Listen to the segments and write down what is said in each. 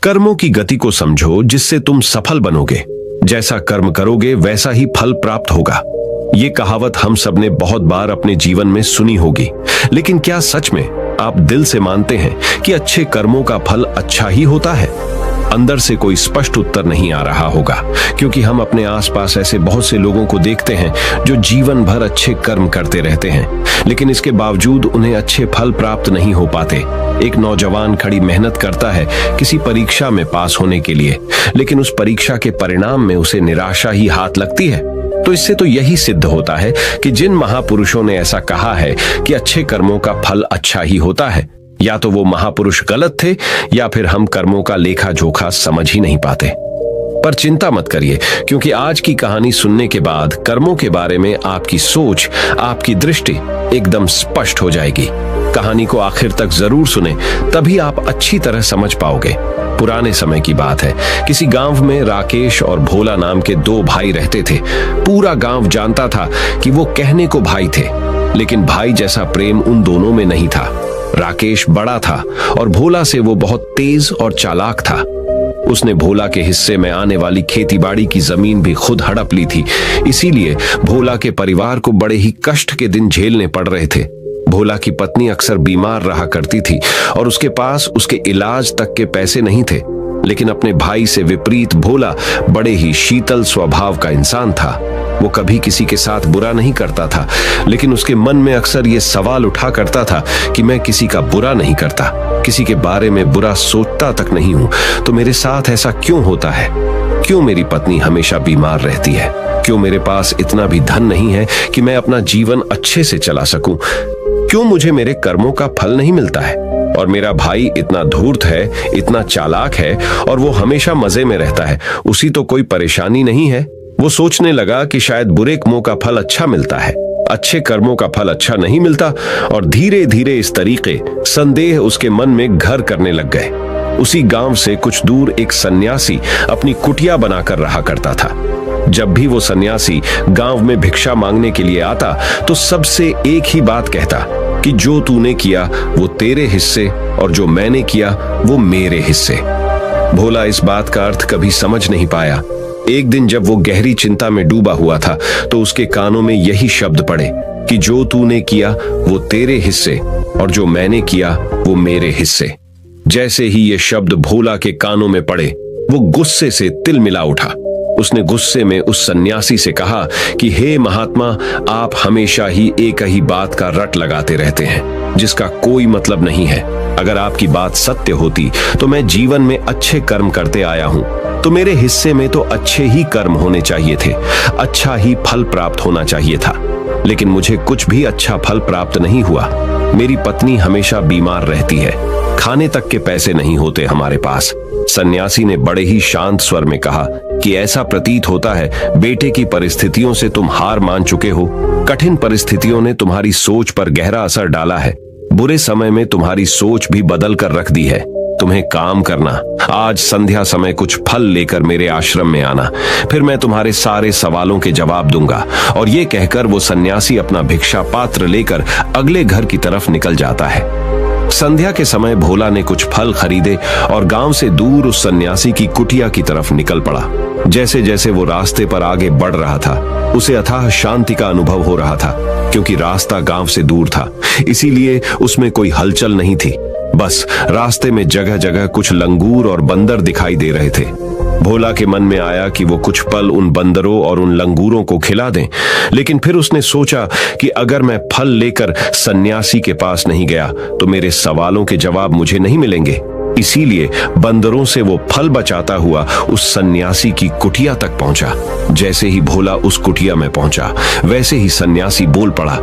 कर्मों की गति को समझो जिससे तुम सफल बनोगे। जैसा कर्म करोगे वैसा ही फल प्राप्त होगा। ये कहावत हम सबने बहुत बार अपने जीवन में सुनी होगी, लेकिन क्या सच में आप दिल से मानते हैं कि अच्छे कर्मों का फल अच्छा ही होता है? अंदर से कोई स्पष्ट उत्तर नहीं आ रहा होगा, क्योंकि हम अपने आसपास ऐसे बहुत से लोगों को देखते हैं जो जीवन भर अच्छे कर्म करते रहते हैं, लेकिन इसके बावजूद उन्हें अच्छे फल प्राप्त नहीं हो पाते। एक नौजवान कड़ी मेहनत करता है किसी परीक्षा में पास होने के लिए, लेकिन उस परीक्षा के परिणाम में उसे निराशा ही हाथ लगती है। तो इससे तो यही सिद्ध होता है कि जिन महापुरुषों ने ऐसा कहा है कि अच्छे कर्मों का फल अच्छा ही होता है, या तो वो महापुरुष गलत थे या फिर हम कर्मों का लेखा जोखा समझ ही नहीं पाते। पर चिंता मत करिए, क्योंकि आज की कहानी सुनने के बाद कर्मों के बारे में आपकी सोच, आपकी दृष्टि एकदम स्पष्ट हो जाएगी। कहानी को आखिर तक जरूर सुने, तभी आप अच्छी तरह समझ पाओगे। पुराने समय की बात है। किसी गांव में राकेश और भोला नाम के दो भाई रहते थे। पूरा गांव जानता था कि वो कहने को भाई थे, लेकिन भाई जैसा प्रेम उन दोनों में नहीं था। राकेश बड़ा था और भोला से वो बहुत तेज और चालाक था। उसने भोला के हिस्से में आने वाली खेतीबाड़ी की जमीन भी खुद हड़प ली थी। इसीलिए भोला के परिवार को बड़े ही कष्ट के दिन झेलने पड़ रहे थे। भोला की पत्नी अक्सर बीमार रहा करती थी और उसके पास उसके इलाज तक के पैसे नहीं थे। लेकिन अपने भाई से विपरीत भोला बड़े ही शीतल स्वभाव का इंसान था। वो कभी किसी के साथ बुरा नहीं करता था, लेकिन उसके मन में अक्सर ये सवाल उठा करता था कि मैं किसी का बुरा नहीं करता, किसी के बारे में बुरा सोचता तक नहीं हूं, तो मेरे साथ ऐसा क्यों होता है? क्यों मेरी पत्नी हमेशा बीमार रहती है? क्यों मेरे पास इतना भी धन नहीं है कि मैं अपना जीवन अच्छे से चला सकूं? क्यों मुझे मेरे कर्मों का फल नहीं मिलता है? और मेरा भाई इतना धूर्त है, इतना चालाक है और वो हमेशा मजे में रहता है, उसी तो कोई परेशानी नहीं है। वो सोचने लगा कि शायद बुरे कर्मों का फल अच्छा मिलता है, अच्छे कर्मों का फल अच्छा नहीं मिलता, और धीरे धीरे इस तरीके संदेह उसके मन में घर करने लग गए। उसी गांव से कुछ दूर एक सन्यासी अपनी कुटिया बनाकर रहा करता था। जब भी वो सन्यासी गांव में भिक्षा मांगने के लिए आता तो सबसे एक ही बात कहता कि जो तूने किया वो तेरे हिस्से और जो मैंने किया वो मेरे हिस्से। भोला इस बात का अर्थ कभी समझ नहीं पाया। एक दिन जब वो गहरी चिंता में डूबा हुआ था तो उसके कानों में यही शब्द पड़े कि जो तूने किया वो तेरे हिस्से और जो मैंने किया वो मेरे हिस्से। जैसे ही ये शब्द भोला के कानों में पड़े, वो गुस्से से तिलमिला उठा। उसने गुस्से में उस सन्यासी से कहा कि हे महात्मा, आप हमेशा ही एक ही बात का रट लगाते रहते हैं जिसका कोई मतलब नहीं है। अगर आपकी बात सत्य होती तो मैं जीवन में अच्छे कर्म करते आया हूं, तो मेरे हिस्से में तो अच्छे ही कर्म होने चाहिए थे, अच्छा ही फल प्राप्त होना चाहिए था। लेकिन मुझे कुछ भी अच्छा फल प्राप्त नहीं हुआ। मेरी पत्नी हमेशा बीमार रहती है, खाने तक के पैसे नहीं होते हमारे पास। सन्यासी ने बड़े ही शांत स्वर में कहा कि ऐसा प्रतीत होता है बेटे की परिस्थितियों से तुम हार मान चुके हो। कठिन परिस्थितियों ने तुम्हारी सोच पर गहरा असर डाला है। बुरे समय में तुम्हारी सोच भी बदल कर रख दी है। तुम्हें काम करना, आज संध्या समय कुछ फल लेकर मेरे आश्रम में आना, फिर मैं तुम्हारे सारे सवालों के जवाब दूंगा। और ये कहकर वो सन्यासी अपना भिक्षा पात्र लेकर अगले घर की तरफ निकल जाता है। संध्या के समय भोला ने कुछ फल खरीदे और गांव से दूर उस सन्यासी की कुटिया की तरफ निकल पड़ा। जैसे जैसे वो रास्ते पर आगे बढ़ रहा था, उसे अथाह शांति का अनुभव हो रहा था, क्योंकि रास्ता गांव से दूर था, इसीलिए उसमें कोई हलचल नहीं थी। बस रास्ते में जगह जगह कुछ लंगूर और बंदर दिखाई दे रहे थे। भोला के मन में आया कि वो कुछ पल उन बंदरों और उन लंगूरों को खिला दें, लेकिन फिर उसने सोचा कि अगर मैं फल लेकर सन्यासी के पास नहीं गया तो मेरे सवालों के जवाब मुझे नहीं मिलेंगे। इसीलिए बंदरों से वो फल बचाता हुआ उस सन्यासी की कुटिया तक पहुंचा। जैसे ही भोला उस कुटिया में पहुंचा, वैसे ही सन्यासी बोल पड़ा,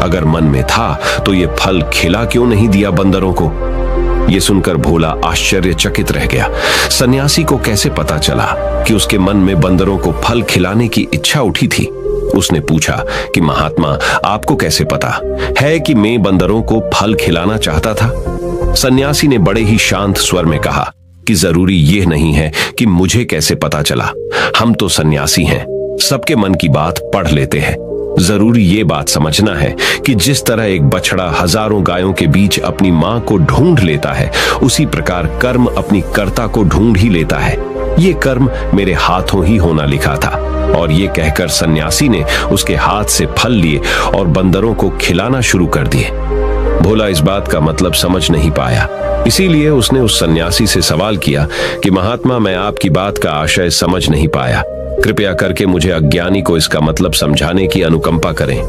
अगर मन में था तो ये फल खिला क्यों नहीं दिया बंदरों को? ये सुनकर भोला आश्चर्यचकित रह गया। सन्यासी को कैसे पता चला कि उसके मन में बंदरों को फल खिलाने की इच्छा उठी थी? उसने पूछा कि महात्मा, आपको कैसे पता है कि मैं बंदरों को फल खिलाना चाहता था? सन्यासी ने बड़े ही शांत स्वर में कहा कि जरूरी यह नहीं है कि मुझे कैसे पता चला। हम तो सन्यासी हैं, सबके मन की बात पढ़ लेते हैं। जरूरी ये बात समझना है कि जिस तरह एक बछड़ा हजारों गायों के बीच अपनी मां को ढूंढ लेता है, उसी प्रकार कर्म अपनी कर्ता को ढूंढ ही लेता है। ये कर्म मेरे हाथों ही होना लिखा था। और ये कहकर सन्यासी ने उसके हाथ से फल लिए और बंदरों को खिलाना शुरू कर दिए। भोला इस बात का मतलब समझ नहीं पाया, इसीलिए उसने उस सन्यासी से सवाल किया कि महात्मा, मैं आपकी बात का आशय समझ नहीं पाया, कृपया करके मुझे अज्ञानी को इसका मतलब समझाने की अनुकंपा करें।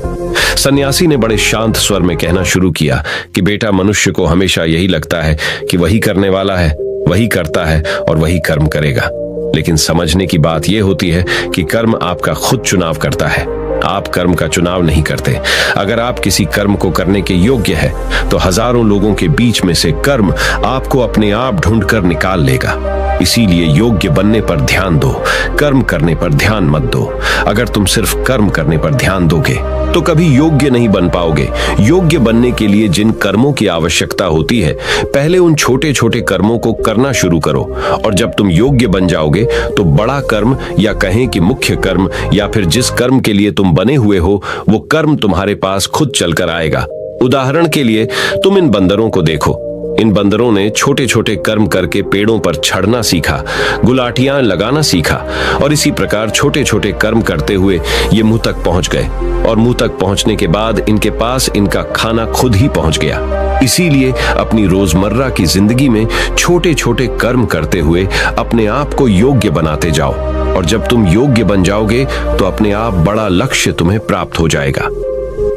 सन्यासी ने बड़े शांत स्वर में कहना शुरू किया कि बेटा, मनुष्य को हमेशा यही लगता है कि वही करने वाला है, वही करता है और वही कर्म करेगा। लेकिन समझने की बात यह होती है कि कर्म आपका खुद चुनाव करता है, आप कर्म का चुनाव नहीं करते। अगर आप किसी कर्म को करने के योग्य है तो हजारों लोगों के बीच में से कर्म आपको अपने आप ढूंढकर निकाल लेगा। इसीलिए योग्य बनने पर ध्यान दो, कर्म करने पर ध्यान मत दो। अगर तुम सिर्फ कर्म करने पर ध्यान दोगे तो कभी योग्य नहीं बन पाओगे। योग्य बनने के लिए जिन कर्मों की आवश्यकता होती है, पहले उन छोटे छोटे कर्मों को करना शुरू करो, और जब तुम योग्य बन जाओगे तो बड़ा कर्म, या कहें कि मुख्य कर्म, या फिर जिस कर्म के लिए तुम बने हुए हो, वो कर्म तुम्हारे पास खुद चलकर आएगा। उदाहरण के लिए तुम इन बंदरों को देखो। इन बंदरों ने छोटे छोटे कर्म करके पेड़ों पर चढ़ना सीखा, गुलाटियां लगाना सीखा, और इसी प्रकार छोटे छोटे कर्म करते हुए ये मुंह तक पहुंच गए, और मुंह तक पहुंचने के बाद इनके पास इनका खाना खुद ही पहुंच गया। इसीलिए अपनी रोजमर्रा की जिंदगी में छोटे छोटे कर्म करते हुए अपने आप को योग्य बनाते जाओ, और जब तुम योग्य बन जाओगे तो अपने आप बड़ा लक्ष्य तुम्हें प्राप्त हो जाएगा।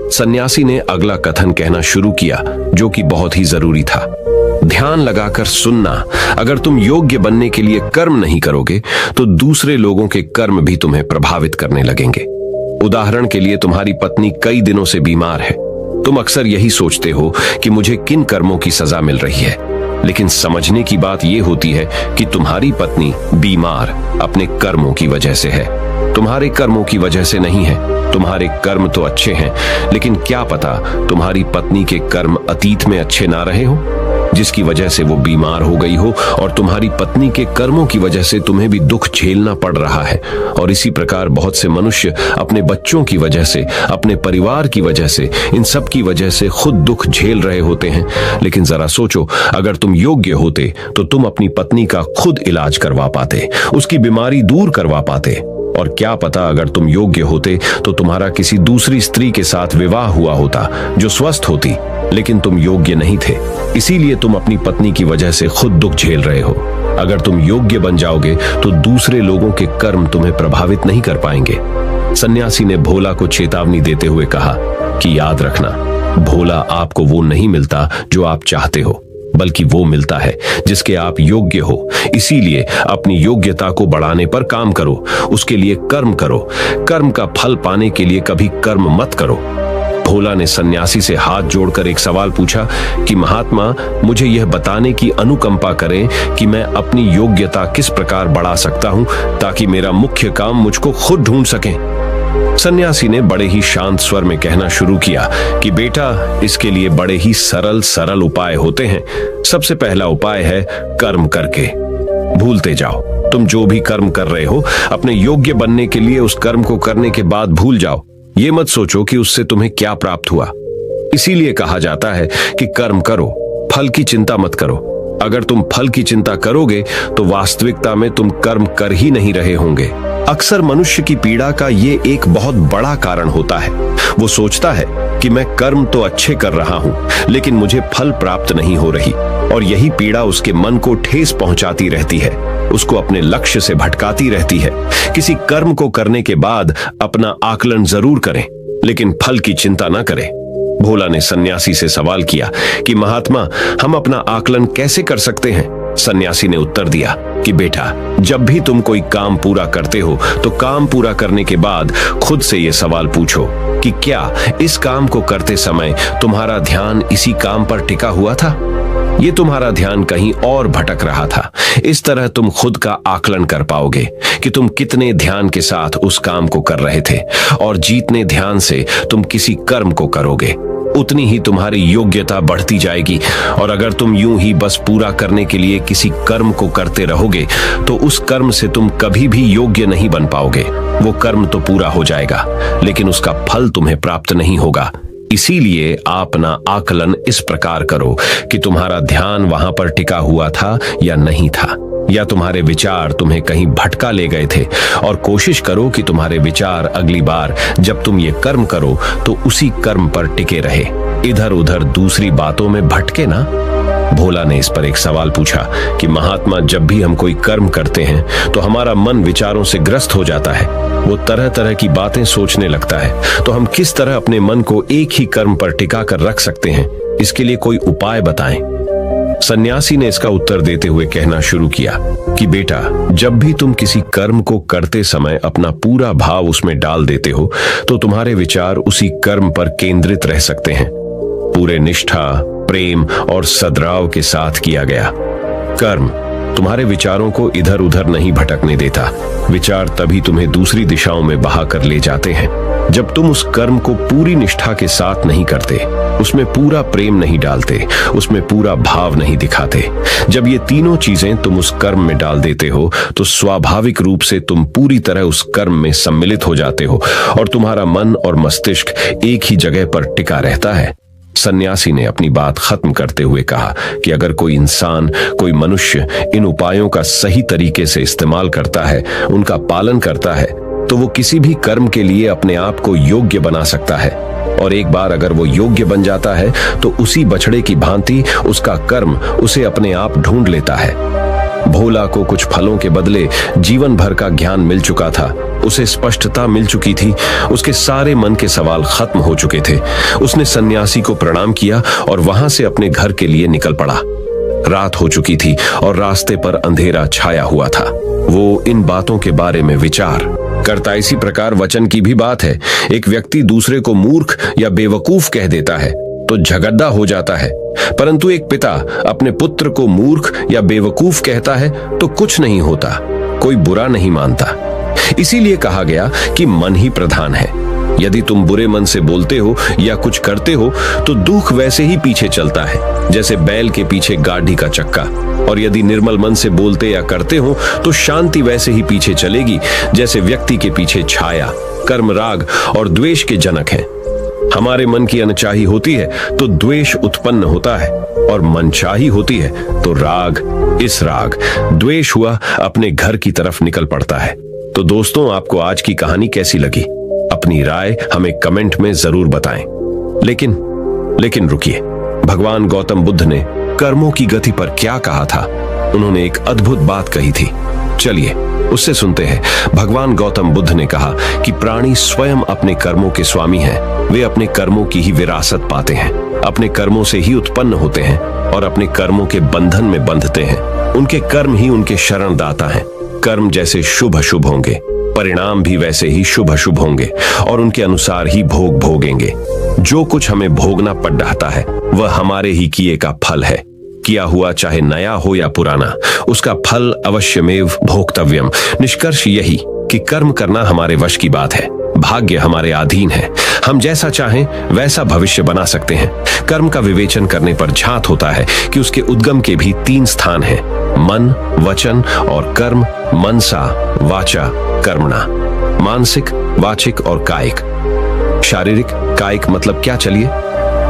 सन्यासी ने अगला कथन कहना शुरू किया, जो कि बहुत ही जरूरी था। ध्यान लगाकर सुनना, अगर तुम योग्य बनने के लिए कर्म नहीं करोगे तो दूसरे लोगों के कर्म भी तुम्हें प्रभावित करने लगेंगे। उदाहरण के लिए तुम्हारी पत्नी कई दिनों से बीमार है। तुम अक्सर यही सोचते हो कि मुझे किन कर्मों की सजा मिल रही है, लेकिन समझने की बात यह होती है कि तुम्हारी पत्नी बीमार अपने कर्मों की वजह से है, तुम्हारे कर्मों की वजह से नहीं है। तुम्हारे कर्म तो अच्छे हैं, लेकिन क्या पता तुम्हारी पत्नी के कर्म अतीत में अच्छे ना रहे हो, जिसकी वजह से वो बीमार हो गई हो, और तुम्हारी पत्नी के कर्मों की वजह से तुम्हें भी दुख झेलना पड़ रहा है। और इसी प्रकार बहुत से मनुष्य अपने बच्चों की वजह से, अपने परिवार की वजह से, इन सब की वजह से खुद दुख झेल रहे होते हैं। लेकिन जरा सोचो, अगर तुम योग्य होते तो तुम अपनी पत्नी का खुद इलाज करवा पाते, उसकी बीमारी दूर करवा पाते। और क्या पता अगर तुम योग्य होते तो तुम्हारा किसी दूसरी स्त्री के साथ विवाह हुआ होता जो स्वस्थ होती, लेकिन तुम योग्य नहीं थे, इसीलिए तुम अपनी पत्नी की वजह से खुद दुख झेल रहे हो। अगर तुम योग्य बन जाओगे तो दूसरे लोगों के कर्म तुम्हें प्रभावित नहीं कर पाएंगे। सन्यासी ने भोला को चेतावनी देते हुए कहा कि याद रखना, भोला आपको वो नहीं मिलता जो आप चाहते हो, बल्कि वो मिलता है जिसके आप योग्य हो। इसीलिए अपनी योग्यता को बढ़ाने पर काम करो, उसके लिए कर्म करो। कर्म का फल पाने के लिए कभी कर्म मत करो। भोला ने सन्यासी से हाथ जोड़कर एक सवाल पूछा कि महात्मा, मुझे यह बताने की अनुकंपा करें कि मैं अपनी योग्यता किस प्रकार बढ़ा सकता हूं ताकि मेरा मुख्य काम मुझको खुद ढूंढ सके। सन्यासी ने बड़े ही शांत स्वर में कहना शुरू किया कि बेटा, इसके लिए बड़े ही सरल उपाय होते हैं। सबसे पहला उपाय है कर्म करके भूलते जाओ। तुम जो भी कर्म कर रहे हो, अपने योग्य बनने के लिए उस कर्म को करने के बाद भूल जाओ। ये मत सोचो कि उससे तुम्हें क्या प्राप्त हुआ। इसीलिए कहा जाता है कि कर्म करो, फल की चिंता मत करो। अगर तुम फल की चिंता करोगे तो वास्तविकता में तुम कर्म कर ही नहीं रहे होंगे। अक्सर मनुष्य की पीड़ा का ये एक बहुत बड़ा कारण होता है। वो सोचता है कि मैं कर्म तो अच्छे कर रहा हूं, लेकिन मुझे फल प्राप्त नहीं हो रही, और यही पीड़ा उसके मन को ठेस पहुंचाती रहती है, उसको अपने लक्ष्य से भटकाती रहती है। किसी कर्म को करने के बाद अपना आकलन जरूर करें, लेकिन फल की चिंता ना करें। भोला ने सन्यासी से सवाल किया कि महात्मा, हम अपना आकलन कैसे कर सकते हैं? सन्यासी ने उत्तर दिया कि बेटा, जब भी तुम कोई काम पूरा करते हो तो काम पूरा करने के बाद खुद से ये सवाल पूछो कि क्या इस काम को करते समय तुम्हारा ध्यान इसी काम पर टिका हुआ था? ये तुम्हारा ध्यान कहीं और भटक रहा था। इस तरह तुम खुद का आकलन कर पाओगे कि तुम कितने ध्यान के साथ उस काम को कर रहे थे, और जितने ध्यान से तुम किसी कर्म को करोगे उतनी ही तुम्हारी योग्यता बढ़ती जाएगी। और अगर तुम यूं ही बस पूरा करने के लिए किसी कर्म को करते रहोगे तो उस कर्म से तुम कभी भी योग्य नहीं बन पाओगे। वो कर्म तो पूरा हो जाएगा, लेकिन उसका फल तुम्हें प्राप्त नहीं होगा। इसीलिए आप अपना आकलन इस प्रकार करो कि तुम्हारा ध्यान वहां पर टिका हुआ था या नहीं था, या तुम्हारे विचार तुम्हें कहीं भटका ले गए थे, और कोशिश करो कि तुम्हारे विचार अगली बार जब तुम ये कर्म करो तो उसी कर्म पर टिके रहे, इधर उधर दूसरी बातों में भटके ना। भोला ने इस पर एक सवाल पूछा कि महात्मा, जब भी हम कोई कर्म करते हैं तो हमारा मन विचारों से ग्रस्त हो जाता है, वो तरह तरह की बातें सोचने लगता है, तो हम किस तरह अपने मन को एक ही कर्म पर टिका कर रख सकते हैं? इसके लिए कोई उपाय बताएं। सन्यासी ने इसका उत्तर देते हुए कहना शुरू किया कि बेटा, जब भी तुम किसी कर्म को करते समय अपना पूरा भाव उसमें डाल देते हो तो तुम्हारे विचार उसी कर्म पर केंद्रित रह सकते हैं। पूरे निष्ठा, प्रेम और सद्भाव के साथ किया गया कर्म तुम्हारे विचारों को इधर उधर नहीं भटकने देता। विचार तभी तुम्हें दूसरी दिशाओं में बहा कर ले जाते हैं जब तुम उस कर्म को पूरी निष्ठा के साथ नहीं करते, उसमें पूरा प्रेम नहीं डालते, उसमें पूरा भाव नहीं दिखाते। जब ये तीनों चीजें तुम उस कर्म में डाल देते हो तो स्वाभाविक रूप से तुम पूरी तरह उस कर्म में सम्मिलित हो जाते हो और तुम्हारा मन और मस्तिष्क एक ही जगह पर टिका रहता है। सन्यासी ने अपनी बात खत्म करते हुए कहा कि अगर कोई इंसान, कोई मनुष्य इन उपायों का सही तरीके से इस्तेमाल करता है, उनका पालन करता है, तो वो किसी भी कर्म के लिए अपने आप को योग्य बना सकता है। और एक बार अगर वो योग्य बन जाता है तो उसी बछड़े की भांति उसका कर्म उसे अपने आप ढूंढ लेता है। भोला को कुछ फलों के बदले जीवन भर का ज्ञान मिल चुका था, उसे स्पष्टता मिल चुकी थी, उसके सारे मन के सवाल खत्म हो चुके थे। उसने सन्यासी को प्रणाम किया और वहां से अपने घर के लिए निकल पड़ा। रात हो चुकी थी और रास्ते पर अंधेरा छाया हुआ था। वो इन बातों के बारे में विचार करता। इसी प्रकार वचन की भी बात है, एक व्यक्ति दूसरे को मूर्ख या बेवकूफ कह देता है तो झगड़ा हो जाता है, परंतु एक पिता अपने पुत्र को मूर्ख या बेवकूफ कहता है तो कुछ नहीं होता, कोई बुरा नहीं मानता। इसीलिए कहा गया कि मन ही प्रधान है। यदि तुम बुरे मन से बोलते हो या कुछ करते हो तो दुख वैसे ही पीछे चलता है जैसे बैल के पीछे गाड़ी का चक्का, और यदि निर्मल मन से बोलते या करते हो तो शांति वैसे ही पीछे चलेगी जैसे व्यक्ति के पीछे छाया। कर्म राग और द्वेष के जनक हैं। हमारे मन की अनचाही होती है तो द्वेष उत्पन्न होता है, और मनचाही होती है तो राग। इस राग द्वेष हुआ अपने घर की तरफ निकल पड़ता है। तो दोस्तों, आपको आज की कहानी कैसी लगी? अपनी राय हमें कमेंट में जरूर बताएं। लेकिन रुकिए, भगवान गौतम बुद्ध ने कर्मों की गति पर क्या कहा था? उन्होंने एक अद्भुत बात कही थी, चलिए उससे सुनते हैं। भगवान गौतम बुद्ध ने कहा कि प्राणी स्वयं अपने कर्मों के स्वामी हैं। वे अपने कर्मों की ही विरासत पाते हैं, अपने कर्मों से ही उत्पन्न होते हैं और अपने कर्मों के बंधन में बंधते हैं। उनके कर्म ही उनके शरणदाता हैं। कर्म जैसे शुभ अशुभ होंगे, परिणाम भी वैसे ही शुभ अशुभ होंगे और उनके अनुसार ही भोग भोगेंगे। जो कुछ हमें भोगना पड़ रहा है वह हमारे ही किए का फल है। किया हुआ चाहे नया हो या पुराना, उसका फल अवश्यमेव भोक्तव्यम। निष्कर्ष यही कि कर्म करना हमारे वश की बात है, भाग्य हमारे अधीन है। हम जैसा चाहें वैसा भविष्य बना सकते हैं। कर्म का विवेचन करने पर झांत होता है कि उसके उद्गम के भी 3 स्थान हैं, मन, वचन और कर्म। मनसा वाचा कर्मणा, मानसिक, वाचिक और कायिक। शारीरिक, कायिक मतलब क्या, चलिए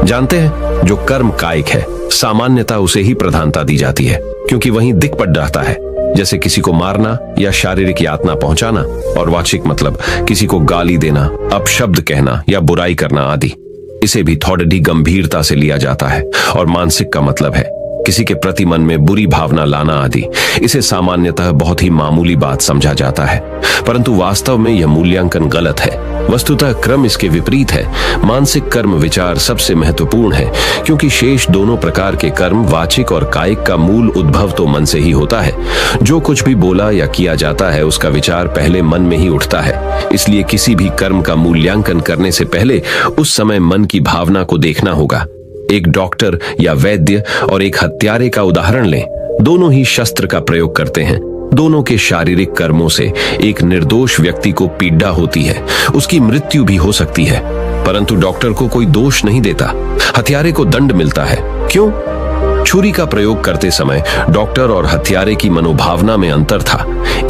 जानते हैं। जो कर्म कायिक है, सामान्यतः उसे ही प्रधानता दी जाती है क्योंकि वहीं दिख पड़ जाता है, जैसे किसी को मारना या शारीरिक यातना पहुंचाना। और वाचिक मतलब किसी को गाली देना, अपशब्द कहना या बुराई करना आदि। इसे भी थोड़ी गंभीरता से लिया जाता है। और मानसिक का मतलब है किसी के प्रति मन में बुरी भावना लाना आदि। इसे सामान्यतः बहुत ही मामूली बात समझा जाता है, परंतु वास्तव में यह मूल्यांकन गलत है। वस्तुतः क्रम इसके विपरीत है। मानसिक कर्म विचार सबसे महत्वपूर्ण है क्योंकि शेष दोनों प्रकार के कर्म, वाचिक और कायिक, का मूल उद्भव तो मन से ही होता है। जो कुछ भी बोला या किया जाता है उसका विचार पहले मन में ही उठता है। इसलिए किसी भी कर्म का मूल्यांकन करने से पहले उस समय मन की भावना को देखना होगा। एक डॉक्टर या वैद्य और एक हत्यारे का उदाहरण लें। दोनों ही शस्त्र का प्रयोग करते हैं। दोनों के शारीरिक कर्मों से एक निर्दोष व्यक्ति को पीड़ा होती है, उसकी मृत्यु भी हो सकती है, परंतु डॉक्टर को कोई दोष नहीं देता। हत्यारे को दंड मिलता है। क्यों? छुरी का प्रयोग करते समय डॉक्टर और हत्यारे की मनोभावना में अंतर था।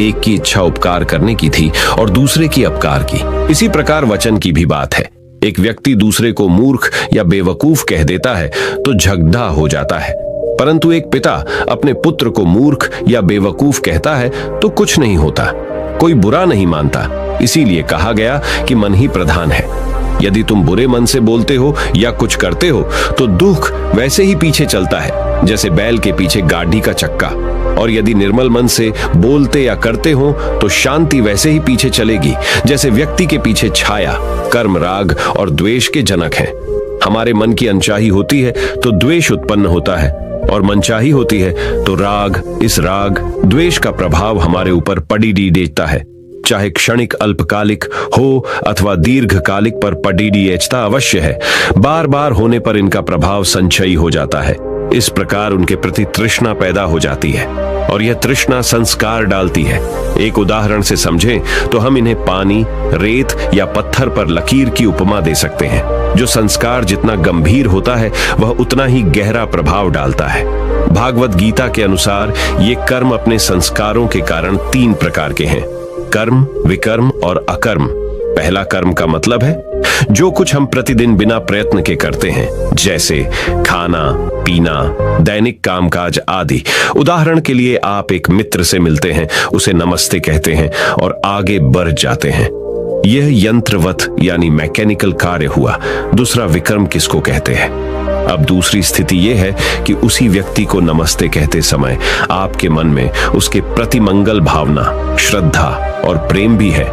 एक की इच्छा उपकार करने की थी और दूसरे की अपकार की। इसी प्रकार वचन की भी बात है। एक व्यक्ति दूसरे को मूर्ख या बेवकूफ कह देता है तो झगड़ा हो जाता है, परंतु एक पिता अपने पुत्र को मूर्ख या बेवकूफ कहता है तो कुछ नहीं होता, कोई बुरा नहीं मानता। इसीलिए कहा गया कि मन ही प्रधान है। यदि तुम बुरे मन से बोलते हो या कुछ करते हो तो दुख वैसे ही पीछे चलता है जैसे बैल के पीछे गाड़ी का चक्का, और यदि निर्मल मन से बोलते या करते हो तो शांति वैसे ही पीछे चलेगी जैसे व्यक्ति के पीछे छाया। कर्म राग और द्वेष के जनक हैं। हमारे मन की अनचाही होती है तो द्वेष उत्पन्न होता है, और मनचाही होती है तो राग। इस राग द्वेष का प्रभाव हमारे ऊपर पड़ीडी देता है, चाहे क्षणिक अल्पकालिक हो अथवा दीर्घकालिक, पर पड़ीडी एचता अवश्य है। बार बार होने पर इनका प्रभाव संचयी हो जाता है। इस प्रकार उनके प्रति तृष्णा पैदा हो जाती है और यह तृष्णा संस्कार डालती है। एक उदाहरण से समझें तो हम इन्हें पानी, रेत या पत्थर पर लकीर की उपमा दे सकते हैं। जो संस्कार जितना गंभीर होता है वह उतना ही गहरा प्रभाव डालता है। भागवत गीता के अनुसार ये कर्म अपने संस्कारों के कारण 3 प्रकार के हैं: कर्म, विकर्म और अकर्म। पहला कर्म का मतलब है जो कुछ हम प्रतिदिन बिना प्रयत्न के करते हैं, जैसे खाना, पीना, दैनिक कामकाज आदि। उदाहरण के लिए आप एक मित्र से मिलते हैं, उसे नमस्ते कहते हैं और आगे बढ़ जाते हैं। यह यंत्रवत यानी मैकेनिकल कार्य हुआ। दूसरा विकर्म किसको कहते हैं? अब दूसरी स्थिति यह है कि उसी व्यक्ति को नमस्ते कहते समय आपके मन में उसके प्रति मंगल भावना, श्रद्धा और प्रेम भी है,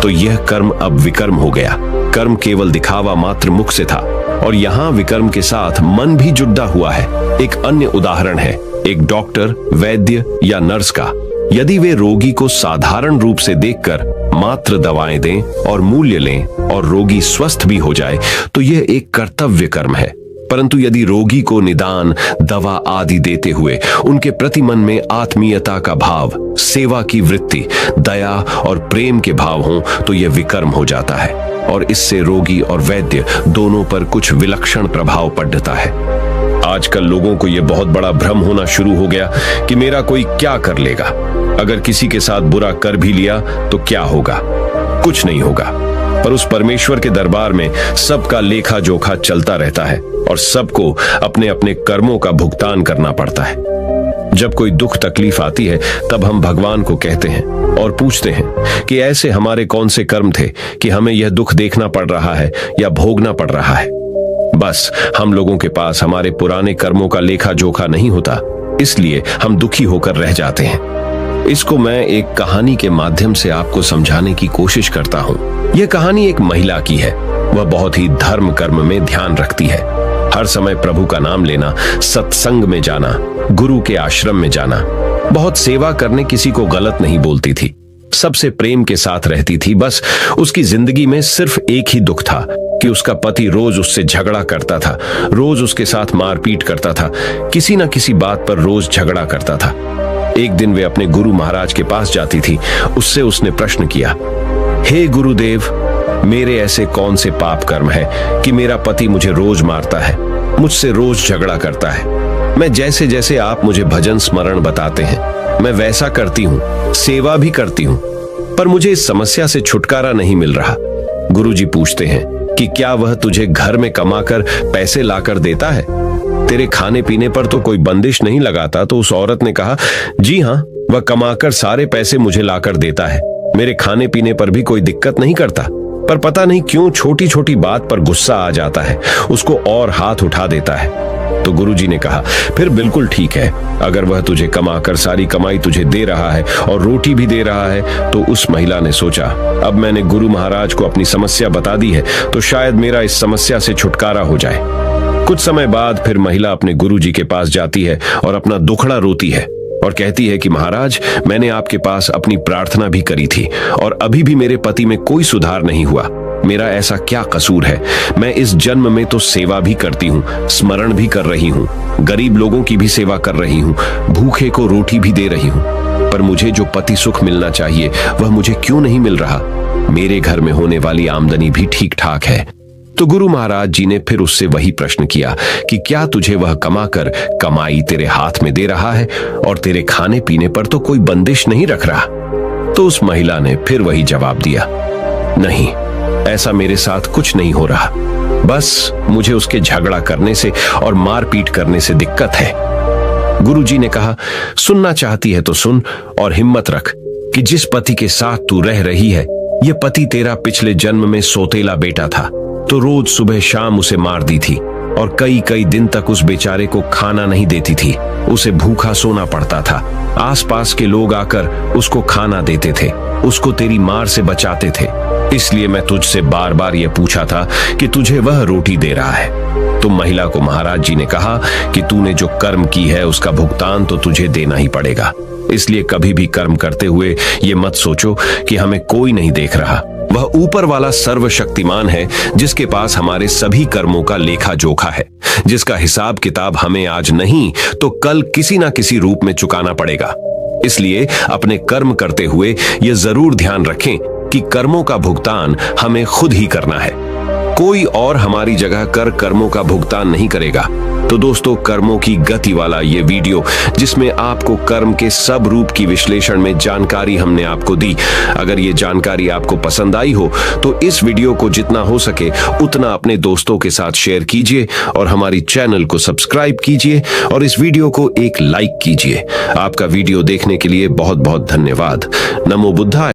तो यह कर्म अब विकर्म हो गया। कर्म केवल दिखावा मात्र मुख से था और यहाँ विकर्म के साथ मन भी जुड़ा हुआ है। एक अन्य उदाहरण है एक डॉक्टर, वैद्य या नर्स का। यदि वे रोगी को साधारण रूप से देखकर मात्र दवाएं दें और मूल्य लें और रोगी स्वस्थ भी हो जाए तो यह एक कर्तव्य कर्म है। परंतु यदि रोगी को निदान, दवा आदि देते हुए उनके प्रति मन में आत्मीयता का भाव, सेवा की वृत्ति, दया और प्रेम के भाव हों तो यह विकर्म हो जाता है और इससे रोगी और वैद्य दोनों पर कुछ विलक्षण प्रभाव पड़ता है। आजकल लोगों को यह बहुत बड़ा भ्रम होना शुरू हो गया कि मेरा कोई क्या कर लेगा। अगर किसी के साथ बुरा कर भी लिया तो क्या होगा? कुछ नहीं होगा। पर उस परमेश्वर के दरबार में सबका लेखा जोखा चलता रहता है और सबको अपने अपने कर्मों का भुगतान करना पड़ता है। जब कोई दुख तकलीफ आती है तब हम भगवान को कहते हैं और पूछते हैं कि ऐसे हमारे कौन से कर्म थे कि हमें यह दुख देखना पड़ रहा है या भोगना पड़ रहा है। बस हम लोगों के पास हमारे पुराने कर्मों का लेखा जोखा नहीं होता, इसलिए हम दुखी होकर रह जाते हैं। इसको मैं एक कहानी के माध्यम से आपको समझाने की कोशिश करता हूँ। यह कहानी एक महिला की है। वह बहुत ही धर्म कर्म में ध्यान रखती है। हर समय प्रभु का नाम लेना, सत्संग में जाना, गुरु के आश्रम में जाना, बहुत सेवा करने किसी को गलत नहीं बोलती थी, सबसे प्रेम के साथ रहती थी। बस उसकी जिंदगी में सिर्फ एक ही दुख था कि उसका पति रोज उससे झगड़ा करता था, रोज उसके साथ मारपीट करता था, किसी न किसी बात पर रोज झगड़ा करता था। एक दिन वे अपने गुरु महाराज के पास जाती थी। उससे उसने प्रश्न किया, हे गुरुदेव, मेरे ऐसे कौन से पाप कर्म है कि मेरा पति मुझे रोज मारता है, मुझसे रोज झगड़ा करता है। मैं जैसे जैसे आप मुझे भजन स्मरण बताते हैं मैं वैसा करती हूँ, सेवा भी करती हूँ, पर मुझे इस समस्या से छुटकारा नहीं मिल रहा। गुरुजी पूछते हैं कि क्या वह तुझे घर में कमाकर पैसे लाकर देता है? तेरे खाने पीने पर तो कोई बंदिश नहीं लगाता। तो उस औरत ने कहा, जी हाँ, वह कमाकर सारे पैसे मुझे लाकर देता है, मेरे खाने पीने पर भी कोई दिक्कत नहीं करता, पर पता नहीं क्यों छोटी छोटी बात पर गुस्सा आ जाता है, उसको और हाथ उठा देता है। तो गुरुजी ने कहा, फिर बिल्कुल ठीक है, अगर वह तुझे कमाकर सारी कमाई तुझे दे रहा है और रोटी भी दे रहा है। तो उस महिला ने सोचा, अब मैंने गुरु महाराज को अपनी समस्या बता दी है तो शायद मेरा इस समस्या से छुटकारा हो जाए। कुछ समय बाद फिर महिला अपने गुरुजी के पास जाती है और अपना दुखड़ा रोती है और कहती है कि महाराज, मैंने आपके पास अपनी प्रार्थना भी करी थी और अभी भी मेरे पति में कोई सुधार नहीं हुआ। मेरा ऐसा क्या कसूर है? मैं इस जन्म में तो सेवा भी करती हूँ, स्मरण भी कर रही हूँ, गरीब लोगों की भी सेवा कर रही हूँ, भूखे को रोटी भी दे रही हूँ, पर मुझे जो पति सुख मिलना चाहिए वह मुझे क्यों नहीं मिल रहा? मेरे घर में होने वाली आमदनी भी ठीक ठाक है, तो गुरु महाराज जी ने फिर उससे वही प्रश्न किया कि क्या तुझे वह कमाकर कमाई तेरे हाथ में दे रहा है और तेरे खाने पीने पर तो कोई बंदिश नहीं रख रहा? तो उस महिला ने फिर वही जवाब दिया, नहीं, ऐसा मेरे साथ कुछ नहीं हो रहा, बस मुझे उसके झगड़ा करने से और मारपीट करने से दिक्कत है। गुरुजी ने कहा, सुनना चाहती है तो सुन और हिम्मत रख कि जिस पति के साथ तू रह रही है, यह पति तेरा पिछले जन्म में सौतेला बेटा था, तो रोज सुबह शाम उसे मार दी थी और कई कई दिन तक उस बेचारे को खाना नहीं देती थी, उसे भूखा सोना पड़ता था। आसपास के लोग आकर उसको खाना देते थे, उसको तेरी मार से बचाते थे, इसलिए मैं तुझसे बार बार यह पूछा था कि तुझे वह रोटी दे रहा है। तो महिला को महाराज जी ने कहा कि तूने जो कर्म की है उसका भुगतान तो तुझे देना ही पड़ेगा, इसलिए कभी भी कर्म करते हुए ये मत सोचो कि हमें कोई नहीं देख रहा। वह ऊपर वाला सर्वशक्तिमान है जिसके पास हमारे सभी कर्मों का लेखा जोखा है, जिसका हिसाब किताब हमें आज नहीं तो कल किसी ना किसी रूप में चुकाना पड़ेगा। इसलिए अपने कर्म करते हुए यह जरूर ध्यान रखें कि कर्मों का भुगतान हमें खुद ही करना है, कोई और हमारी जगह कर कर्मों का भुगतान नहीं करेगा। तो दोस्तों, कर्मों की गति वाला ये वीडियो जिसमें आपको कर्म के सब रूप की विश्लेषण में जानकारी हमने आपको दी, अगर ये जानकारी आपको पसंद आई हो तो इस वीडियो को जितना हो सके उतना अपने दोस्तों के साथ शेयर कीजिए और हमारी चैनल को सब्सक्राइब कीजिए और इस वीडियो को एक लाइक कीजिए। आपका वीडियो देखने के लिए बहुत बहुत धन्यवाद। नमो बुद्धाय।